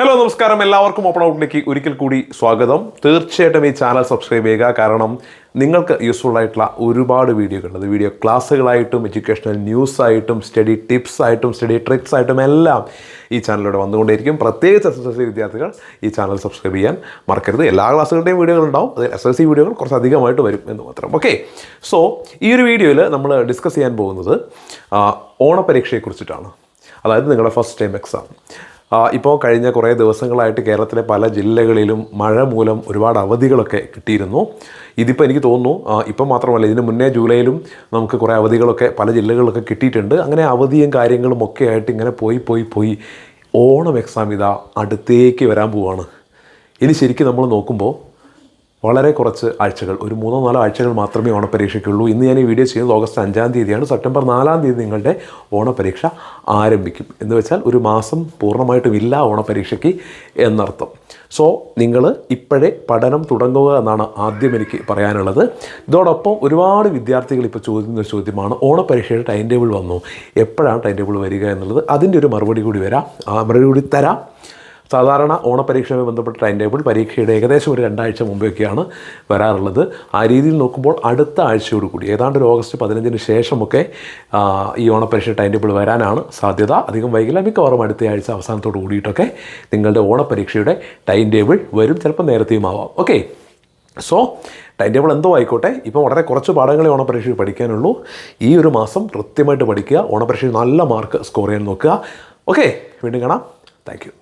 Hello നമസ്കാരം, എല്ലാവർക്കും open ഔട്ടിലേക്ക് ഒരിക്കൽ കൂടി സ്വാഗതം. തീർച്ചയായിട്ടും ഈ ചാനൽ സബ്സ്ക്രൈബ് ചെയ്യുക. കാരണം നിങ്ങൾക്ക് യൂസ്ഫുൾ ആയിട്ടുള്ള ഒരുപാട് വീഡിയോകളുണ്ട്. അത് വീഡിയോ ക്ലാസ്സുകളായിട്ടും എഡ്യൂക്കേഷണൽ ന്യൂസ് ആയിട്ടും സ്റ്റഡി ടിപ്സ് ആയിട്ടും സ്റ്റഡി ട്രിക്സ് ആയിട്ടും എല്ലാം ഈ ചാനലിലൂടെ വന്നുകൊണ്ടേയിരിക്കും. പ്രത്യേകിച്ച് SSLC വിദ്യാർത്ഥികൾ ഈ ചാനൽ സബ്സ്ക്രൈബ് ചെയ്യാൻ മറക്കരുത്. എല്ലാ ക്ലാസ്സുകളുടെയും വീഡിയോകൾ ഉണ്ടാവും. അത് SSLC വീഡിയോകൾ കുറച്ച് അധികമായിട്ട് വരും എന്ന് മാത്രം. ഓക്കെ, സോ ഈ ഒരു വീഡിയോയിൽ നമ്മൾ ഡിസ്കസ് ചെയ്യാൻ പോകുന്നത് ഓണപരീക്ഷയെക്കുറിച്ചിട്ടാണ്. അതായത് നിങ്ങളുടെ ഫസ്റ്റ് ടൈം എക്സാം. ഇപ്പോൾ കഴിഞ്ഞ കുറേ ദിവസങ്ങളായിട്ട് കേരളത്തിലെ പല ജില്ലകളിലും മഴ മൂലം ഒരുപാട് അവധികളൊക്കെ കിട്ടിയിരുന്നു. ഇതിപ്പോൾ എനിക്ക് തോന്നുന്നു ഇപ്പം മാത്രമല്ല, ഇതിന് മുന്നേ ജൂലൈയിലും നമുക്ക് കുറേ അവധികളൊക്കെ പല ജില്ലകളിലൊക്കെ കിട്ടിയിട്ടുണ്ട്. അങ്ങനെ അവധിയും കാര്യങ്ങളും ഒക്കെ ആയിട്ട് ഇങ്ങനെ പോയി ഓണം എക്സാം ഇതാ അടുത്തേക്ക് വരാൻ പോവുകയാണ്. ഇനി ശരിക്കും നമ്മൾ നോക്കുമ്പോൾ വളരെ കുറച്ച് ആഴ്ചകൾ, ഒരു 3-4 ആഴ്ചകൾ മാത്രമേ ഓണപ്പരീക്ഷയ്ക്കുള്ളൂ. ഇന്ന് ഞാൻ ഈ വീഡിയോ ചെയ്യുന്നത് ഓഗസ്റ്റ് 5-ാം തീയതിയാണ്. സെപ്റ്റംബർ 4-ാം തീയതി നിങ്ങളുടെ ഓണപ്പരീക്ഷ ആരംഭിക്കും. എന്ന് വെച്ചാൽ ഒരു മാസം പൂർണ്ണമായിട്ടും ഇല്ല ഓണപ്പരീക്ഷയ്ക്ക് എന്നർത്ഥം. സോ നിങ്ങൾ ഇപ്പോഴേ പഠനം തുടങ്ങുക എന്നാണ് ആദ്യം എനിക്ക് പറയാനുള്ളത്. ഇതോടൊപ്പം ഒരുപാട് വിദ്യാർത്ഥികൾ ഇപ്പോൾ ചോദിക്കുന്ന ഒരു ചോദ്യമാണ്, ഓണപ്പരീക്ഷയുടെ ടൈം ടേബിൾ വന്നു, എപ്പോഴാണ് ടൈം ടേബിൾ വരിക എന്നുള്ളത്. അതിൻ്റെ ഒരു മറുപടി കൂടി തരാം. സാധാരണ ഓണപ്പരീക്ഷയുമായി ബന്ധപ്പെട്ട ടൈം ടേബിൾ പരീക്ഷയുടെ ഏകദേശം ഒരു 2 ആഴ്ച മുമ്പൊക്കെയാണ് വരാറുള്ളത്. ആ രീതിയിൽ നോക്കുമ്പോൾ അടുത്ത ആഴ്ചയോടുകൂടി ഏതാണ്ട് ഒരു ഓഗസ്റ്റ് 15-ന് ശേഷമൊക്കെ ഈ ഓണപ്പരീക്ഷ ടൈം ടേബിൾ വരാനാണ് സാധ്യത. അധികം വൈകില്ല, മിക്കവാറും അടുത്ത ആഴ്ച അവസാനത്തോട് കൂടിയിട്ടൊക്കെ നിങ്ങളുടെ ഓണപ്പരീക്ഷയുടെ ടൈം ടേബിൾ വരും. ചിലപ്പോൾ നേരത്തെയും ആവാം. ഓക്കെ, സോ ടൈം ടേബിൾ എന്തോ ആയിക്കോട്ടെ, ഇപ്പോൾ വളരെ കുറച്ച് പാഠങ്ങളെ ഓണപ്പരീക്ഷയിൽ പഠിക്കാനുള്ളൂ. ഈ ഒരു മാസം കൃത്യമായിട്ട് പഠിക്കുക, ഓണപ്പരീക്ഷയിൽ നല്ല മാർക്ക് സ്കോർ ചെയ്യാൻ നോക്കുക. ഓക്കെ, വീണ്ടും കാണാം. Thank you.